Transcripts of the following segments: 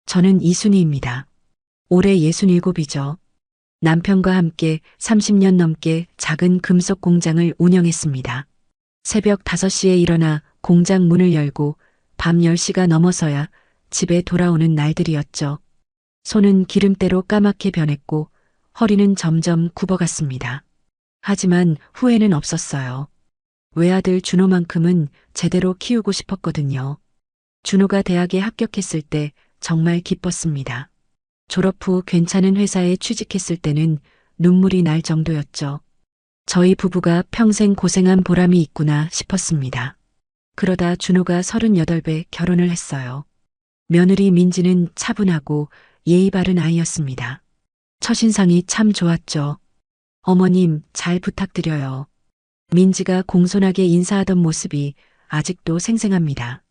저는 이순희입니다. 올해 67이죠. 남편과 함께 30년 넘게 작은 금속 공장을 운영했습니다. 새벽 5시에 일어나 공장 문을 열고 밤 10시가 넘어서야 집에 돌아오는 날들이었죠. 손은 기름때로 까맣게 변했고 허리는 점점 굽어갔습니다. 하지만 후회는 없었어요. 외아들 준호만큼은 제대로 키우고 싶었거든요. 준호가 대학에 합격했을 때 정말 기뻤습니다. 졸업 후 괜찮은 회사에 취직했을 때는 눈물이 날 정도였죠. 저희 부부가 평생 고생한 보람이 있구나 싶었습니다. 그러다 준호가 38에 결혼을 했어요. 며느리 민지는 차분하고 예의 바른 아이였습니다. 첫인상이 참 좋았죠. 어머님 잘 부탁드려요. 민지가 공손하게 인사하던 모습이 아직도 생생합니다.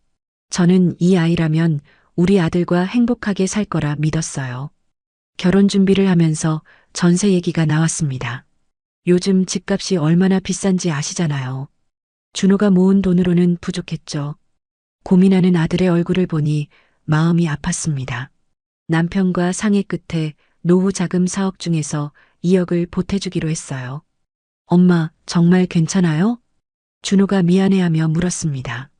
저는 이 아이라면 우리 아들과 행복하게 살 거라 믿었어요. 결혼 준비를 하면서 전세 얘기가 나왔습니다. 요즘 집값이 얼마나 비싼지 아시잖아요. 준호가 모은 돈으로는 부족했죠. 고민하는 아들의 얼굴을 보니 마음이 아팠습니다. 남편과 상의 끝에 노후 자금 4억 중에서 2억을 보태주기로 했어요. 엄마, 정말 괜찮아요? 준호가 미안해하며 물었습니다.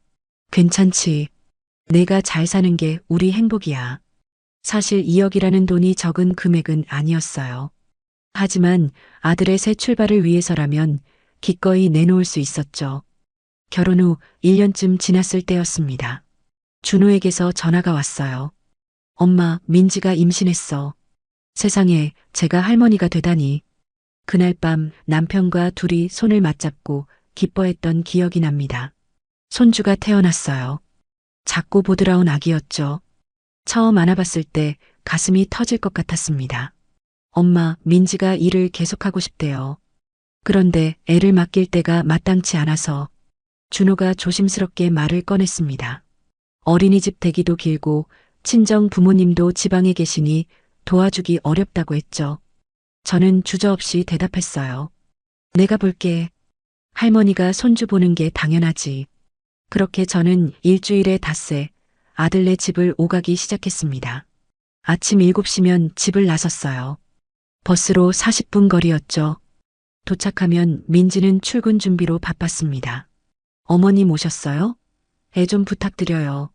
괜찮지. 내가 잘 사는 게 우리 행복이야. 사실 2억이라는 돈이 적은 금액은 아니었어요. 하지만 아들의 새 출발을 위해서라면 기꺼이 내놓을 수 있었죠. 결혼 후 1년쯤 지났을 때였습니다. 준호에게서 전화가 왔어요. 엄마, 민지가 임신했어. 세상에, 제가 할머니가 되다니. 그날 밤 남편과 둘이 손을 맞잡고 기뻐했던 기억이 납니다. 손주가 태어났어요. 작고 보드라운 아기였죠. 처음 안아봤을 때 가슴이 터질 것 같았습니다. 엄마, 민지가 일을 계속하고 싶대요. 그런데 애를 맡길 때가 마땅치 않아서. 준호가 조심스럽게 말을 꺼냈습니다. 어린이집 대기도 길고 친정 부모님도 지방에 계시니 도와주기 어렵다고 했죠. 저는 주저없이 대답했어요. 내가 볼게. 할머니가 손주 보는 게 당연하지. 그렇게 저는 일주일에 닷새 아들네 집을 오가기 시작했습니다. 아침 7시면 집을 나섰어요. 버스로 40분 거리였죠. 도착하면 민지는 출근 준비로 바빴습니다. 어머님 오셨어요? 애 좀 부탁드려요.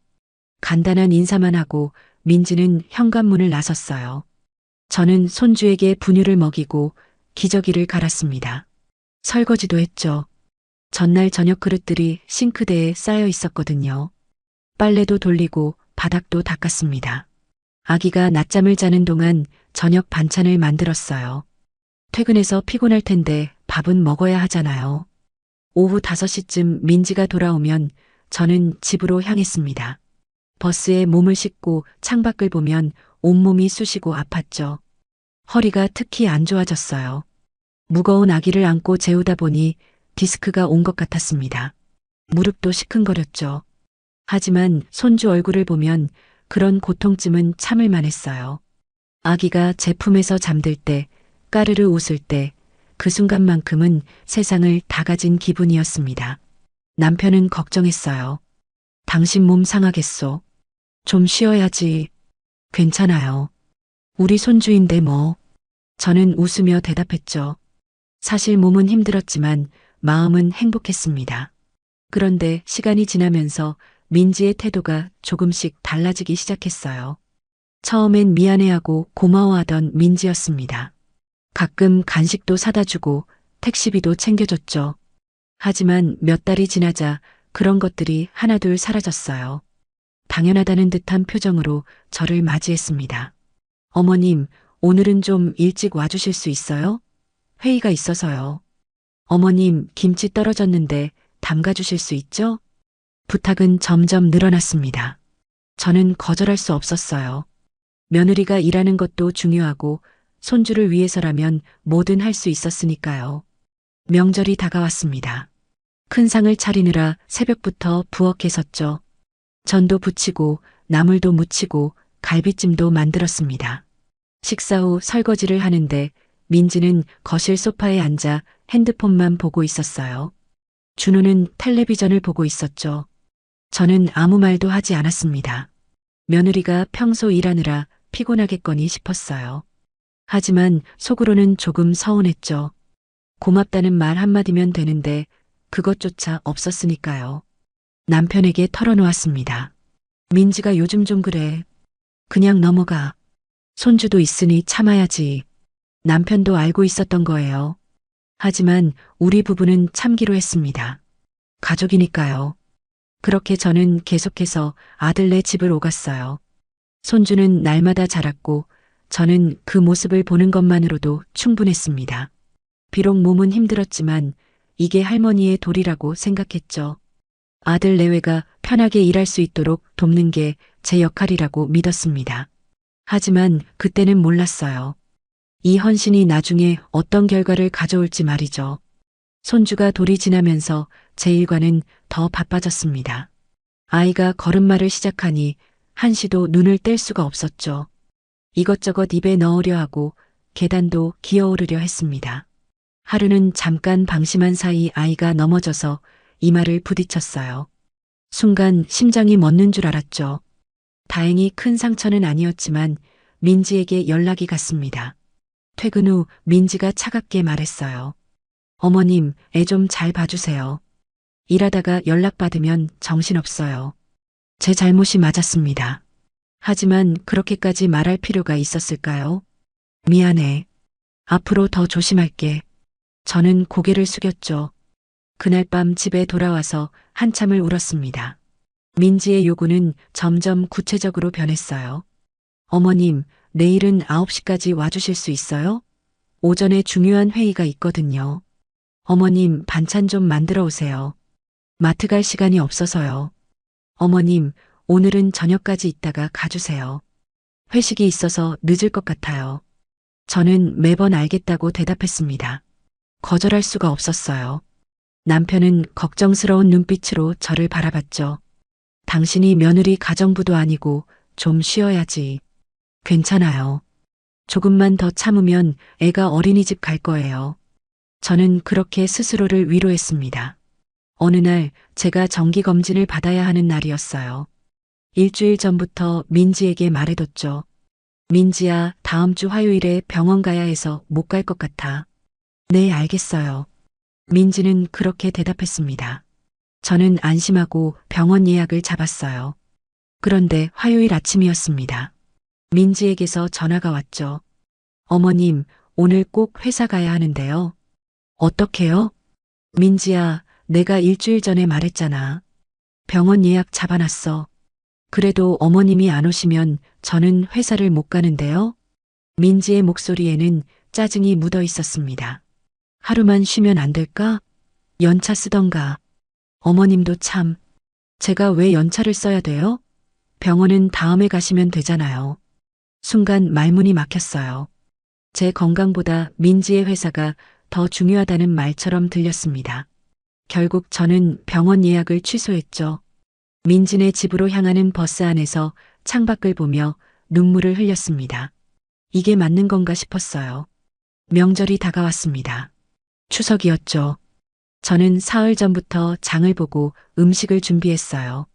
간단한 인사만 하고 민지는 현관문을 나섰어요. 저는 손주에게 분유를 먹이고 기저귀를 갈았습니다. 설거지도 했죠. 전날 저녁 그릇들이 싱크대에 쌓여 있었거든요. 빨래도 돌리고 바닥도 닦았습니다. 아기가 낮잠을 자는 동안 저녁 반찬을 만들었어요. 퇴근해서 피곤할 텐데 밥은 먹어야 하잖아요. 오후 5시쯤 민지가 돌아오면 저는 집으로 향했습니다. 버스에 몸을 싣고 창밖을 보면 온몸이 쑤시고 아팠죠. 허리가 특히 안 좋아졌어요. 무거운 아기를 안고 재우다 보니 디스크가 온 것 같았습니다. 무릎도 시큰거렸죠. 하지만 손주 얼굴을 보면 그런 고통쯤은 참을 만했어요. 아기가 제 품에서 잠들 때, 까르르 웃을 때, 그 순간만큼은 세상을 다 가진 기분이었습니다. 남편은 걱정했어요. 당신 몸 상하겠소. 좀 쉬어야지. 괜찮아요. 우리 손주인데 뭐. 저는 웃으며 대답했죠. 사실 몸은 힘들었지만 마음은 행복했습니다. 그런데 시간이 지나면서 민지의 태도가 조금씩 달라지기 시작했어요. 처음엔 미안해하고 고마워하던 민지였습니다. 가끔 간식도 사다 주고 택시비도 챙겨줬죠. 하지만 몇 달이 지나자 그런 것들이 하나둘 사라졌어요. 당연하다는 듯한 표정으로 저를 맞이했습니다. 어머님, 오늘은 좀 일찍 와주실 수 있어요? 회의가 있어서요. 어머님, 김치 떨어졌는데 담가주실 수 있죠? 부탁은 점점 늘어났습니다. 저는 거절할 수 없었어요. 며느리가 일하는 것도 중요하고 손주를 위해서라면 뭐든 할 수 있었으니까요. 명절이 다가왔습니다. 큰 상을 차리느라 새벽부터 부엌에 섰죠. 전도 부치고 나물도 무치고 갈비찜도 만들었습니다. 식사 후 설거지를 하는데 민지는 거실 소파에 앉아 핸드폰만 보고 있었어요. 준호는 텔레비전을 보고 있었죠. 저는 아무 말도 하지 않았습니다. 며느리가 평소 일하느라 피곤하겠거니 싶었어요. 하지만 속으로는 조금 서운했죠. 고맙다는 말 한마디면 되는데 그것조차 없었으니까요. 남편에게 털어놓았습니다. 민지가 요즘 좀 그래. 그냥 넘어가. 손주도 있으니 참아야지. 남편도 알고 있었던 거예요. 하지만 우리 부부는 참기로 했습니다. 가족이니까요. 그렇게 저는 계속해서 아들네 집을 오갔어요. 손주는 날마다 자랐고 저는 그 모습을 보는 것만으로도 충분했습니다. 비록 몸은 힘들었지만 이게 할머니의 도리라고 생각했죠. 아들 내외가 편하게 일할 수 있도록 돕는 게 제 역할이라고 믿었습니다. 하지만 그때는 몰랐어요. 이 헌신이 나중에 어떤 결과를 가져올지 말이죠. 손주가 돌이 지나면서 제 일과는 더 바빠졌습니다. 아이가 걸음마를 시작하니 한시도 눈을 뗄 수가 없었죠. 이것저것 입에 넣으려 하고 계단도 기어오르려 했습니다. 하루는 잠깐 방심한 사이 아이가 넘어져서 이마를 부딪혔어요. 순간 심장이 멎는 줄 알았죠. 다행히 큰 상처는 아니었지만 민지에게 연락이 갔습니다. 퇴근 후 민지가 차갑게 말했어요. 어머님, 애 좀 잘 봐주세요. 일하다가 연락받으면 정신없어요. 제 잘못이 맞았습니다. 하지만 그렇게까지 말할 필요가 있었을까요? 미안해. 앞으로 더 조심할게. 저는 고개를 숙였죠. 그날 밤 집에 돌아와서 한참을 울었습니다. 민지의 요구는 점점 구체적으로 변했어요. 어머님, 내일은 9시까지 와주실 수 있어요? 오전에 중요한 회의가 있거든요. 어머님, 반찬 좀 만들어 오세요. 마트 갈 시간이 없어서요. 어머님, 오늘은 저녁까지 있다가 가주세요. 회식이 있어서 늦을 것 같아요. 저는 매번 알겠다고 대답했습니다. 거절할 수가 없었어요. 남편은 걱정스러운 눈빛으로 저를 바라봤죠. 당신이 며느리 가정부도 아니고 좀 쉬어야지. 괜찮아요. 조금만 더 참으면 애가 어린이집 갈 거예요. 저는 그렇게 스스로를 위로했습니다. 어느 날 제가 정기검진을 받아야 하는 날이었어요. 일주일 전부터 민지에게 말해뒀죠. 민지야, 다음 주 화요일에 병원 가야 해서 못 갈 것 같아. 네, 알겠어요. 민지는 그렇게 대답했습니다. 저는 안심하고 병원 예약을 잡았어요. 그런데 화요일 아침이었습니다. 민지에게서 전화가 왔죠. 어머님, 오늘 꼭 회사 가야 하는데요. 어떡해요? 민지야, 내가 일주일 전에 말했잖아. 병원 예약 잡아놨어. 그래도 어머님이 안 오시면 저는 회사를 못 가는데요. 민지의 목소리에는 짜증이 묻어 있었습니다. 하루만 쉬면 안 될까? 연차 쓰던가. 어머님도 참. 제가 왜 연차를 써야 돼요? 병원은 다음에 가시면 되잖아요. 순간 말문이 막혔어요. 제 건강보다 민지의 회사가 더 중요하다는 말처럼 들렸습니다. 결국 저는 병원 예약을 취소했죠. 민지네 집으로 향하는 버스 안에서 창밖을 보며 눈물을 흘렸습니다. 이게 맞는 건가 싶었어요. 명절이 다가왔습니다. 추석이었죠. 저는 사흘 전부터 장을 보고 음식을 준비했어요.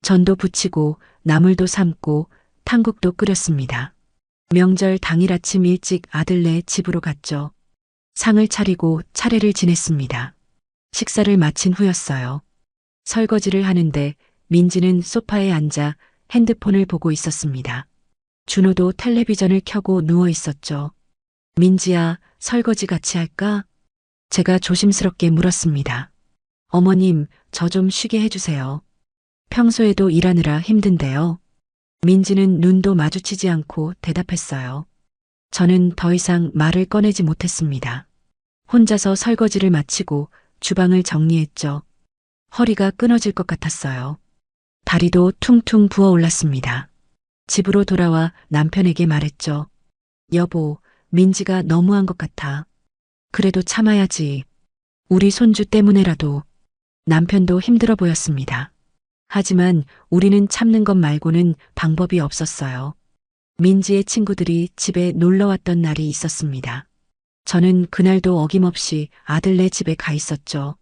전도 부치고 나물도 삶고 탕국도 끓였습니다. 명절 당일 아침 일찍 아들네 집으로 갔죠. 상을 차리고 차례를 지냈습니다. 식사를 마친 후였어요. 설거지를 하는데 민지는 소파에 앉아 핸드폰을 보고 있었습니다. 준호도 텔레비전을 켜고 누워 있었죠. 민지야, 설거지 같이 할까? 제가 조심스럽게 물었습니다. 어머님, 저 좀 쉬게 해주세요. 평소에도 일하느라 힘든데요. 민지는 눈도 마주치지 않고 대답했어요. 저는 더 이상 말을 꺼내지 못했습니다. 혼자서 설거지를 마치고 주방을 정리했죠. 허리가 끊어질 것 같았어요. 다리도 퉁퉁 부어올랐습니다. 집으로 돌아와 남편에게 말했죠. 여보, 민지가 너무한 것 같아. 그래도 참아야지. 우리 손주 때문에라도. 남편도 힘들어 보였습니다. 하지만 우리는 참는 것 말고는 방법이 없었어요. 민지의 친구들이 집에 놀러 왔던 날이 있었습니다. 저는 그날도 어김없이 아들네 집에 가 있었죠.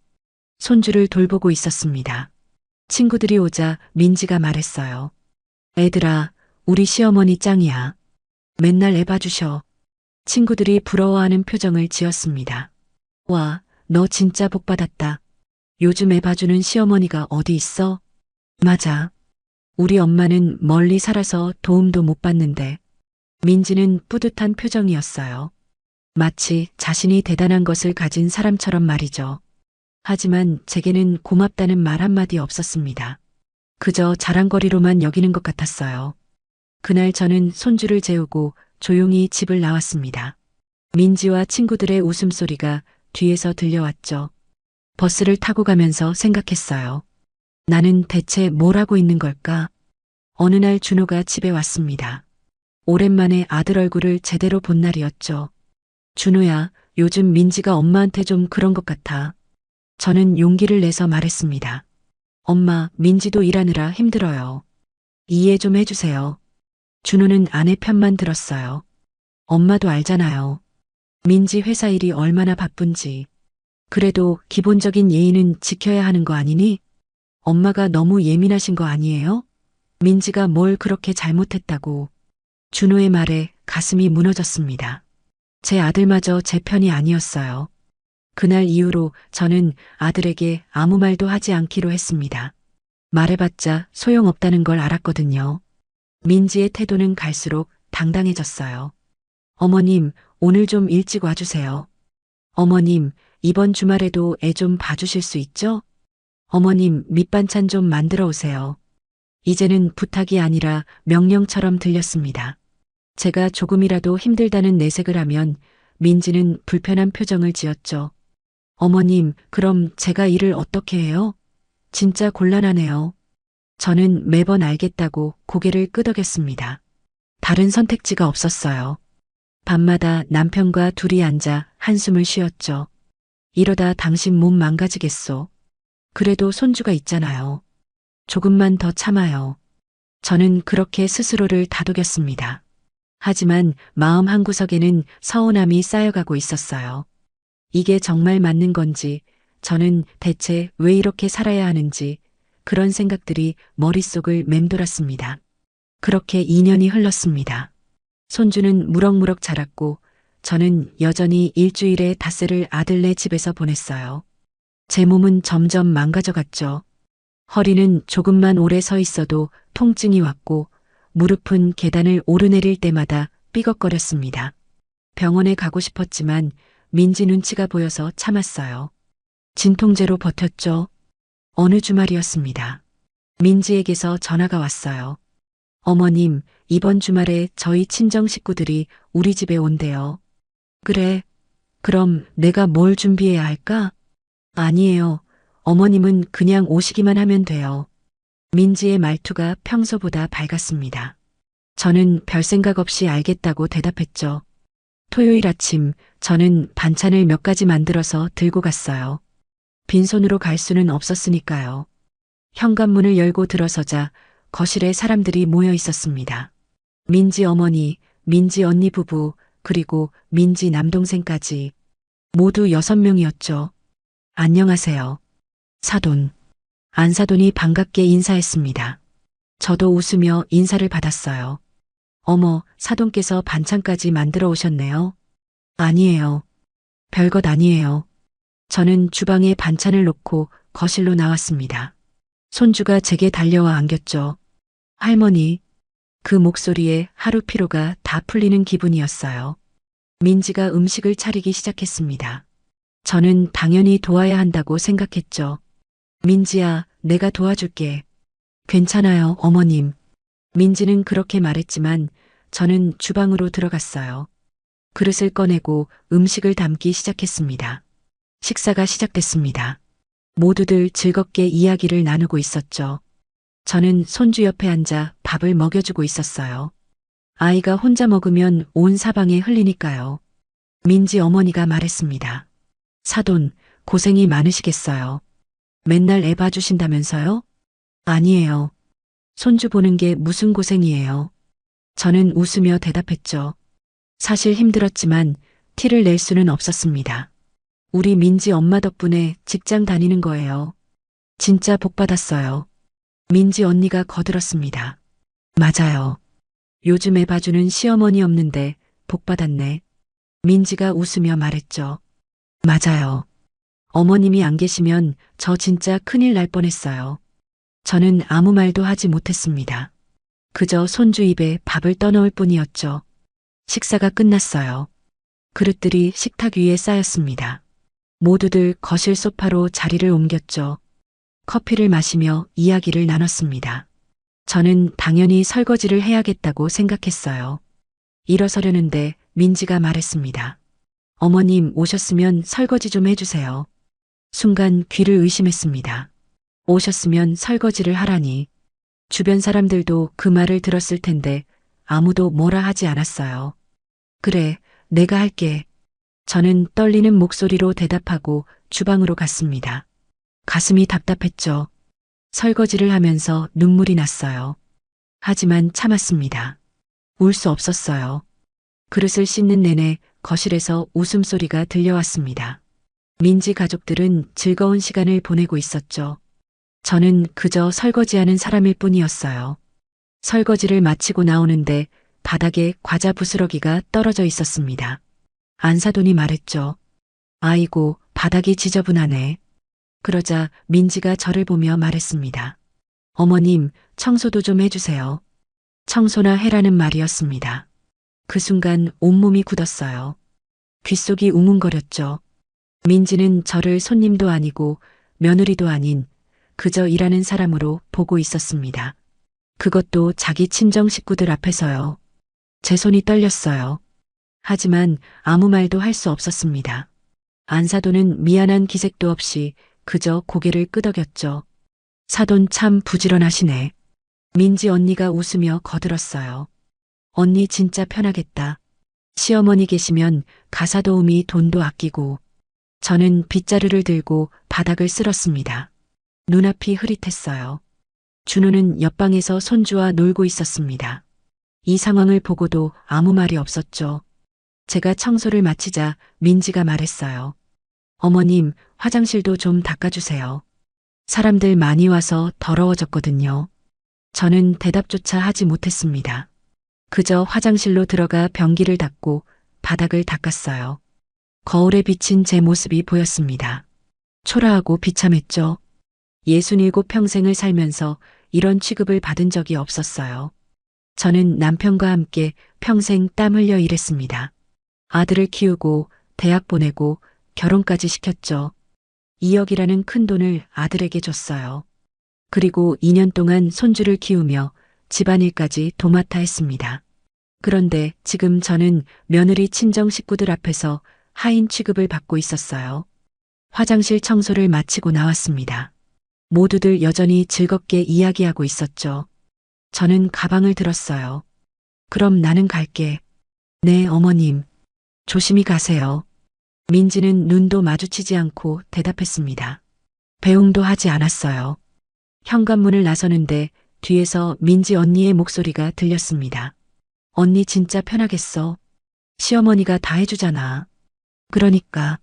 손주를 돌보고 있었습니다. 친구들이 오자 민지가 말했어요. 애들아, 우리 시어머니 짱이야. 맨날 애 봐주셔. 친구들이 부러워하는 표정을 지었습니다. 와, 너 진짜 복 받았다. 요즘 애 봐주는 시어머니가 어디 있어? 맞아. 우리 엄마는 멀리 살아서 도움도 못 받는데. 민지는 뿌듯한 표정이었어요. 마치 자신이 대단한 것을 가진 사람처럼 말이죠. 하지만 제게는 고맙다는 말 한마디 없었습니다. 그저 자랑거리로만 여기는 것 같았어요. 그날 저는 손주를 재우고 조용히 집을 나왔습니다. 민지와 친구들의 웃음소리가 뒤에서 들려왔죠. 버스를 타고 가면서 생각했어요. 나는 대체 뭘 하고 있는 걸까? 어느 날 준호가 집에 왔습니다. 오랜만에 아들 얼굴을 제대로 본 날이었죠. 준호야, 요즘 민지가 엄마한테 좀 그런 것 같아. 저는 용기를 내서 말했습니다. 엄마, 민지도 일하느라 힘들어요. 이해 좀 해주세요. 준호는 아내 편만 들었어요. 엄마도 알잖아요. 민지 회사 일이 얼마나 바쁜지. 그래도 기본적인 예의는 지켜야 하는 거 아니니? 엄마가 너무 예민하신 거 아니에요? 민지가 뭘 그렇게 잘못했다고. 준호의 말에 가슴이 무너졌습니다. 제 아들마저 제 편이 아니었어요. 그날 이후로 저는 아들에게 아무 말도 하지 않기로 했습니다. 말해봤자 소용없다는 걸 알았거든요. 민지의 태도는 갈수록 당당해졌어요. 어머님, 오늘 좀 일찍 와주세요. 어머님, 이번 주말에도 애 좀 봐주실 수 있죠? 어머님, 밑반찬 좀 만들어 오세요. 이제는 부탁이 아니라 명령처럼 들렸습니다. 제가 조금이라도 힘들다는 내색을 하면 민지는 불편한 표정을 지었죠. 어머님, 그럼 제가 일을 어떻게 해요? 진짜 곤란하네요. 저는 매번 알겠다고 고개를 끄덕였습니다. 다른 선택지가 없었어요. 밤마다 남편과 둘이 앉아 한숨을 쉬었죠. 이러다 당신 몸 망가지겠소. 그래도 손주가 있잖아요. 조금만 더 참아요. 저는 그렇게 스스로를 다독였습니다. 하지만 마음 한구석에는 서운함이 쌓여가고 있었어요. 이게 정말 맞는 건지, 저는 대체 왜 이렇게 살아야 하는지, 그런 생각들이 머릿속을 맴돌았습니다. 그렇게 2년이 흘렀습니다. 손주는 무럭무럭 자랐고, 저는 여전히 일주일에 닷새를 아들네 집에서 보냈어요. 제 몸은 점점 망가져갔죠. 허리는 조금만 오래 서 있어도 통증이 왔고, 무릎은 계단을 오르내릴 때마다 삐걱거렸습니다. 병원에 가고 싶었지만 민지 눈치가 보여서 참았어요. 진통제로 버텼죠. 어느 주말이었습니다. 민지에게서 전화가 왔어요. 어머님, 이번 주말에 저희 친정 식구들이 우리 집에 온대요. 그래. 그럼 내가 뭘 준비해야 할까? 아니에요. 어머님은 그냥 오시기만 하면 돼요. 민지의 말투가 평소보다 밝았습니다. 저는 별 생각 없이 알겠다고 대답했죠. 토요일 아침 저는 반찬을 몇 가지 만들어서 들고 갔어요. 빈손으로 갈 수는 없었으니까요. 현관문을 열고 들어서자 거실에 사람들이 모여 있었습니다. 민지 어머니, 민지 언니 부부, 그리고 민지 남동생까지 모두 6명이었죠. 안녕하세요. 사돈. 안사돈이 반갑게 인사했습니다. 저도 웃으며 인사를 받았어요. 어머, 사돈께서 반찬까지 만들어 오셨네요. 아니에요. 별것 아니에요. 저는 주방에 반찬을 놓고 거실로 나왔습니다. 손주가 제게 달려와 안겼죠. 할머니. 그 목소리에 하루 피로가 다 풀리는 기분이었어요. 민지가 음식을 차리기 시작했습니다. 저는 당연히 도와야 한다고 생각했죠. 민지야, 내가 도와줄게. 괜찮아요, 어머님. 민지는 그렇게 말했지만 저는 주방으로 들어갔어요. 그릇을 꺼내고 음식을 담기 시작했습니다. 식사가 시작됐습니다. 모두들 즐겁게 이야기를 나누고 있었죠. 저는 손주 옆에 앉아 밥을 먹여주고 있었어요. 아이가 혼자 먹으면 온 사방에 흘리니까요. 민지 어머니가 말했습니다. 사돈, 고생이 많으시겠어요. 맨날 애 봐주신다면서요? 아니에요. 손주 보는 게 무슨 고생이에요. 저는 웃으며 대답했죠. 사실 힘들었지만 티를 낼 수는 없었습니다. 우리 민지 엄마 덕분에 직장 다니는 거예요. 진짜 복 받았어요. 민지 언니가 거들었습니다. 맞아요. 요즘에 봐주는 시어머니 없는데 복 받았네. 민지가 웃으며 말했죠. 맞아요. 어머님이 안 계시면 저 진짜 큰일 날 뻔했어요. 저는 아무 말도 하지 못했습니다. 그저 손주 입에 밥을 떠넣을 뿐이었죠. 식사가 끝났어요. 그릇들이 식탁 위에 쌓였습니다. 모두들 거실 소파로 자리를 옮겼죠. 커피를 마시며 이야기를 나눴습니다. 저는 당연히 설거지를 해야겠다고 생각했어요. 일어서려는데 민지가 말했습니다. 어머님 오셨으면 설거지 좀 해주세요. 순간 귀를 의심했습니다. 오셨으면 설거지를 하라니. 주변 사람들도 그 말을 들었을 텐데 아무도 뭐라 하지 않았어요. 그래, 내가 할게. 저는 떨리는 목소리로 대답하고 주방으로 갔습니다. 가슴이 답답했죠. 설거지를 하면서 눈물이 났어요. 하지만 참았습니다. 울 수 없었어요. 그릇을 씻는 내내 거실에서 웃음소리가 들려왔습니다. 민지 가족들은 즐거운 시간을 보내고 있었죠. 저는 그저 설거지하는 사람일 뿐이었어요. 설거지를 마치고 나오는데 바닥에 과자 부스러기가 떨어져 있었습니다. 안사돈이 말했죠. 아이고, 바닥이 지저분하네. 그러자 민지가 저를 보며 말했습니다. 어머님, 청소도 좀 해주세요. 청소나 해라는 말이었습니다. 그 순간 온몸이 굳었어요. 귓속이 웅웅거렸죠. 민지는 저를 손님도 아니고 며느리도 아닌 그저 일하는 사람으로 보고 있었습니다. 그것도 자기 친정 식구들 앞에서요. 제 손이 떨렸어요. 하지만 아무 말도 할 수 없었습니다. 안사돈은 미안한 기색도 없이 그저 고개를 끄덕였죠. 사돈 참 부지런하시네. 민지 언니가 웃으며 거들었어요. 언니 진짜 편하겠다. 시어머니 계시면 가사 도우미 돈도 아끼고. 저는 빗자루를 들고 바닥을 쓸었습니다. 눈앞이 흐릿했어요. 준호는 옆방에서 손주와 놀고 있었습니다. 이 상황을 보고도 아무 말이 없었죠. 제가 청소를 마치자 민지가 말했어요. 어머님, 화장실도 좀 닦아주세요. 사람들 많이 와서 더러워졌거든요. 저는 대답조차 하지 못했습니다. 그저 화장실로 들어가 변기를 닫고 바닥을 닦았어요. 거울에 비친 제 모습이 보였습니다. 초라하고 비참했죠. 67평생을 살면서 이런 취급을 받은 적이 없었어요. 저는 남편과 함께 평생 땀 흘려 일했습니다. 아들을 키우고 대학 보내고 결혼까지 시켰죠. 2억이라는 큰 돈을 아들에게 줬어요. 그리고 2년 동안 손주를 키우며 집안일까지 도맡아 했습니다. 그런데 지금 저는 며느리 친정 식구들 앞에서 하인 취급을 받고 있었어요. 화장실 청소를 마치고 나왔습니다. 모두들 여전히 즐겁게 이야기하고 있었죠. 저는 가방을 들었어요. 그럼 나는 갈게. 네, 어머님. 조심히 가세요. 민지는 눈도 마주치지 않고 대답했습니다. 배웅도 하지 않았어요. 현관문을 나서는데 뒤에서 민지 언니의 목소리가 들렸습니다. 언니 진짜 편하겠어. 시어머니가 다 해주잖아. 그러니까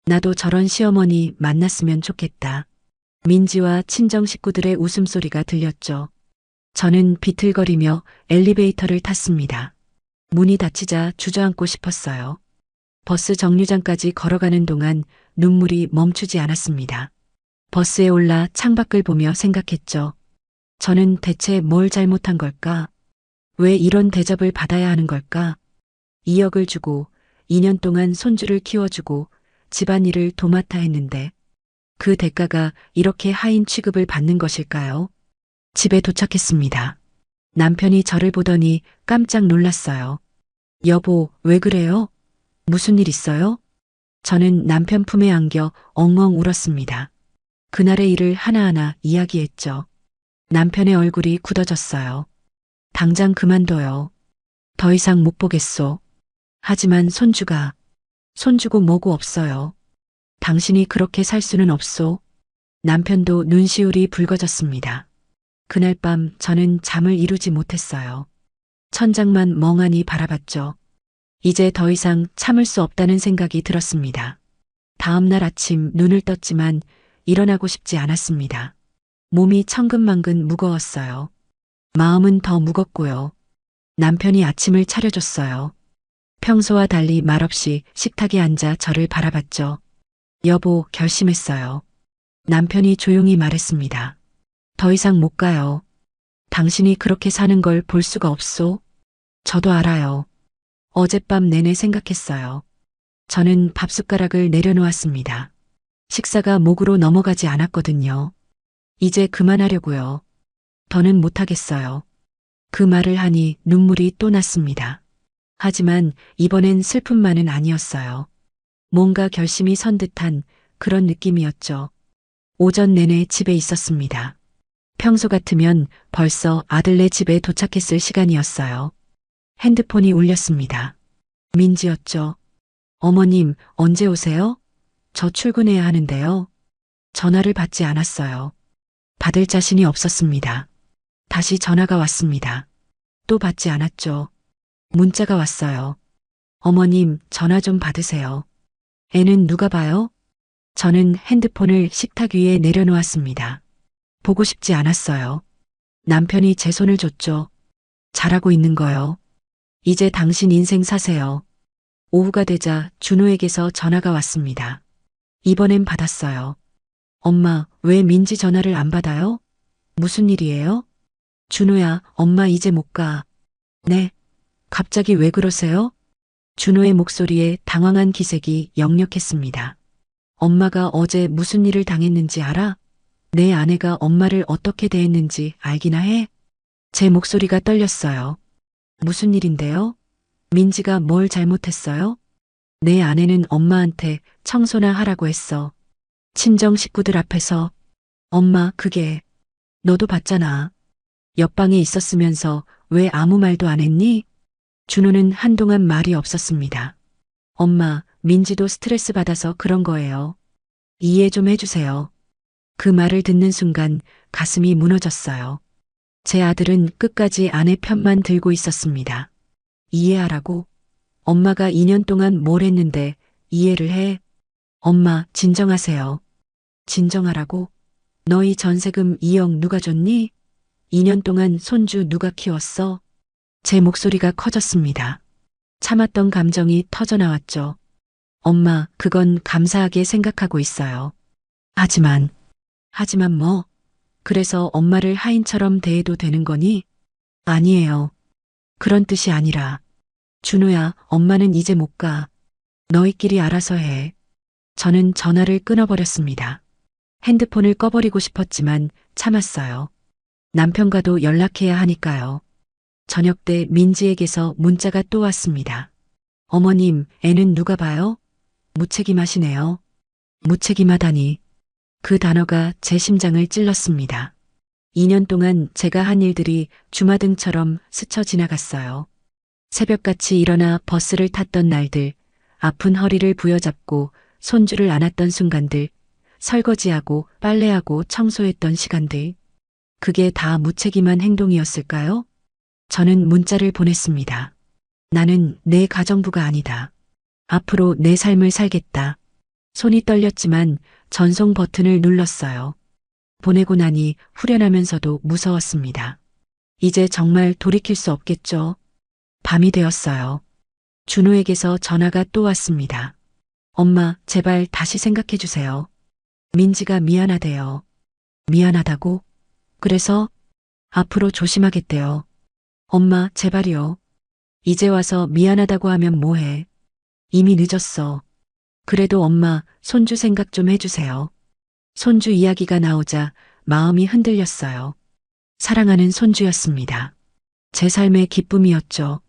나도 저런 시어머니 만났으면 좋겠다. 민지와 친정 식구들의 웃음소리가 들렸죠. 저는 비틀거리며 엘리베이터를 탔습니다. 문이 닫히자 주저앉고 싶었어요. 버스 정류장까지 걸어가는 동안 눈물이 멈추지 않았습니다. 버스에 올라 창밖을 보며 생각했죠. 저는 대체 뭘 잘못한 걸까? 왜 이런 대접을 받아야 하는 걸까? 2억을 주고 2년 동안 손주를 키워주고 집안일을 도맡아 했는데 그 대가가 이렇게 하인 취급을 받는 것일까요? 집에 도착했습니다. 남편이 저를 보더니 깜짝 놀랐어요. 여보, 왜 그래요? 무슨 일 있어요? 저는 남편 품에 안겨 엉엉 울었습니다. 그날의 일을 하나하나 이야기했죠. 남편의 얼굴이 굳어졌어요. 당장 그만둬요. 더 이상 못 보겠소. 하지만 손주고 뭐고 없어요. 당신이 그렇게 살 수는 없소. 남편도 눈시울이 붉어졌습니다. 그날 밤 저는 잠을 이루지 못했어요. 천장만 멍하니 바라봤죠. 이제 더 이상 참을 수 없다는 생각이 들었습니다. 다음 날 아침 눈을 떴지만 일어나고 싶지 않았습니다. 몸이 천근만근 무거웠어요. 마음은 더 무겁고요. 남편이 아침을 차려줬어요. 평소와 달리 말없이 식탁에 앉아 저를 바라봤죠. 여보, 결심했어요. 남편이 조용히 말했습니다. 더 이상 못 가요. 당신이 그렇게 사는 걸 볼 수가 없소. 저도 알아요. 어젯밤 내내 생각했어요. 저는 밥숟가락을 내려놓았습니다. 식사가 목으로 넘어가지 않았거든요. 이제 그만하려고요. 더는 못하겠어요. 그 말을 하니 눈물이 또 났습니다. 하지만 이번엔 슬픔만은 아니었어요. 뭔가 결심이 선 듯한 그런 느낌이었죠. 오전 내내 집에 있었습니다. 평소 같으면 벌써 아들네 집에 도착했을 시간이었어요. 핸드폰이 울렸습니다. 민지였죠. 어머님, 언제 오세요? 저 출근해야 하는데요. 전화를 받지 않았어요. 받을 자신이 없었습니다. 다시 전화가 왔습니다. 또 받지 않았죠. 문자가 왔어요. 어머님, 전화 좀 받으세요. 애는 누가 봐요? 저는 핸드폰을 식탁 위에 내려놓았습니다. 보고 싶지 않았어요. 남편이 제 손을 줬죠. 잘하고 있는 거요. 이제 당신 인생 사세요. 오후가 되자 준호에게서 전화가 왔습니다. 이번엔 받았어요. 엄마, 왜 민지 전화를 안 받아요? 무슨 일이에요? 준호야, 엄마 이제 못 가. 네. 갑자기 왜 그러세요? 준호의 목소리에 당황한 기색이 역력했습니다. 엄마가 어제 무슨 일을 당했는지 알아? 내 아내가 엄마를 어떻게 대했는지 알기나 해? 제 목소리가 떨렸어요. 무슨 일인데요? 민지가 뭘 잘못했어요? 내 아내는 엄마한테 청소나 하라고 했어. 친정 식구들 앞에서. 엄마, 그게 너도 봤잖아. 옆방에 있었으면서 왜 아무 말도 안 했니? 준호는 한동안 말이 없었습니다. 엄마, 민지도 스트레스 받아서 그런 거예요. 이해 좀 해주세요. 그 말을 듣는 순간 가슴이 무너졌어요. 제 아들은 끝까지 아내 편만 들고 있었습니다. 이해하라고? 엄마가 2년 동안 뭘 했는데 이해를 해? 엄마, 진정하세요. 진정하라고? 너희 전세금 2억 누가 줬니? 2년 동안 손주 누가 키웠어? 제 목소리가 커졌습니다. 참았던 감정이 터져나왔죠. 엄마, 그건 감사하게 생각하고 있어요. 하지만 뭐? 그래서 엄마를 하인처럼 대해도 되는 거니? 아니에요. 그런 뜻이 아니라. 준호야, 엄마는 이제 못 가. 너희끼리 알아서 해. 저는 전화를 끊어버렸습니다. 핸드폰을 꺼버리고 싶었지만 참았어요. 남편과도 연락해야 하니까요. 저녁 때 민지에게서 문자가 또 왔습니다. 어머님, 애는 누가 봐요? 무책임하시네요. 무책임하다니. 그 단어가 제 심장을 찔렀습니다. 2년 동안 제가 한 일들이 주마등처럼 스쳐 지나갔어요. 새벽같이 일어나 버스를 탔던 날들, 아픈 허리를 부여잡고 손주를 안았던 순간들, 설거지하고 빨래하고 청소했던 시간들. 그게 다 무책임한 행동이었을까요? 저는 문자를 보냈습니다. 나는 내 가정부가 아니다. 앞으로 내 삶을 살겠다. 손이 떨렸지만 전송 버튼을 눌렀어요. 보내고 나니 후련하면서도 무서웠습니다. 이제 정말 돌이킬 수 없겠죠. 밤이 되었어요. 준호에게서 전화가 또 왔습니다. 엄마, 제발 다시 생각해 주세요. 민지가 미안하대요. 미안하다고? 그래서 앞으로 조심하겠대요. 엄마, 제발이요. 이제 와서 미안하다고 하면 뭐해. 이미 늦었어. 그래도 엄마, 손주 생각 좀 해주세요. 손주 이야기가 나오자 마음이 흔들렸어요. 사랑하는 손주였습니다. 제 삶의 기쁨이었죠.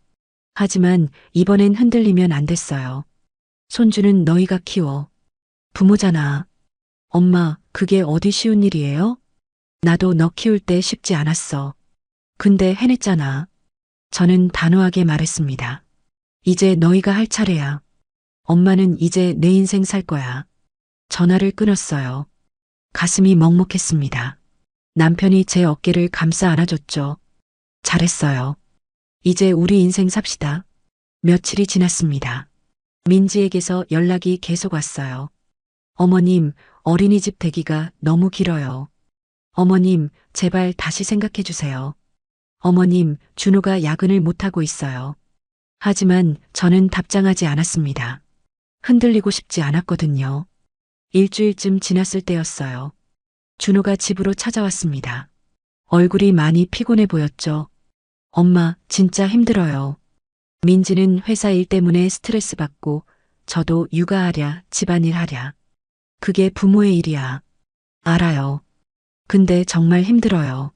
하지만 이번엔 흔들리면 안 됐어요. 손주는 너희가 키워. 부모잖아. 엄마, 그게 어디 쉬운 일이에요? 나도 너 키울 때 쉽지 않았어. 근데 해냈잖아. 저는 단호하게 말했습니다. 이제 너희가 할 차례야. 엄마는 이제 내 인생 살 거야. 전화를 끊었어요. 가슴이 먹먹했습니다. 남편이 제 어깨를 감싸 안아줬죠. 잘했어요. 이제 우리 인생 삽시다. 며칠이 지났습니다. 민지에게서 연락이 계속 왔어요. 어머님, 어린이집 대기가 너무 길어요. 어머님, 제발 다시 생각해 주세요. 어머님, 준호가 야근을 못하고 있어요. 하지만 저는 답장하지 않았습니다. 흔들리고 싶지 않았거든요. 일주일쯤 지났을 때였어요. 준호가 집으로 찾아왔습니다. 얼굴이 많이 피곤해 보였죠. 엄마, 진짜 힘들어요. 민지는 회사 일 때문에 스트레스 받고 저도 육아하랴, 집안일 하랴. 그게 부모의 일이야. 알아요. 근데 정말 힘들어요.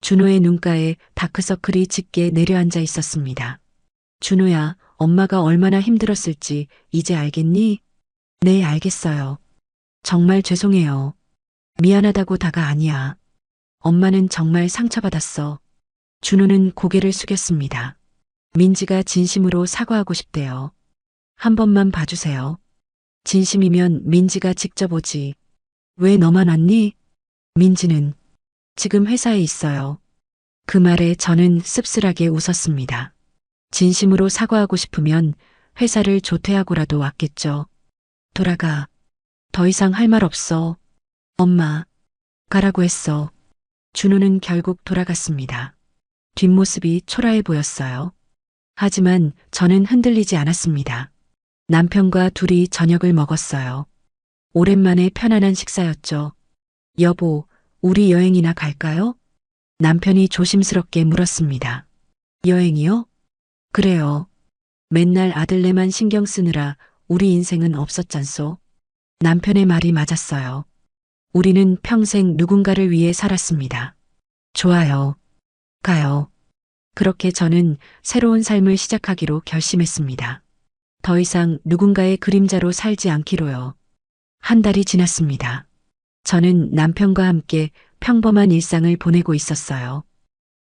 준호의 눈가에 다크서클이 짙게 내려앉아 있었습니다. 준호야, 엄마가 얼마나 힘들었을지 이제 알겠니? 네, 알겠어요. 정말 죄송해요. 미안하다고 다가 아니야. 엄마는 정말 상처받았어. 준호는 고개를 숙였습니다. 민지가 진심으로 사과하고 싶대요. 한 번만 봐주세요. 진심이면 민지가 직접 오지. 왜 너만 왔니? 민지는 지금 회사에 있어요. 그 말에 저는 씁쓸하게 웃었습니다. 진심으로 사과하고 싶으면 회사를 조퇴하고라도 왔겠죠. 돌아가. 더 이상 할 말 없어. 엄마, 가라고 했어. 준호는 결국 돌아갔습니다. 뒷모습이 초라해 보였어요. 하지만 저는 흔들리지 않았습니다. 남편과 둘이 저녁을 먹었어요. 오랜만에 편안한 식사였죠. 여보, 우리 여행이나 갈까요? 남편이 조심스럽게 물었습니다. 여행이요? 그래요. 맨날 아들네만 신경 쓰느라 우리 인생은 없었잖소. 남편의 말이 맞았어요. 우리는 평생 누군가를 위해 살았습니다. 좋아요. 가요. 그렇게 저는 새로운 삶을 시작하기로 결심했습니다. 더 이상 누군가의 그림자로 살지 않기로요. 한 달이 지났습니다. 저는 남편과 함께 평범한 일상을 보내고 있었어요.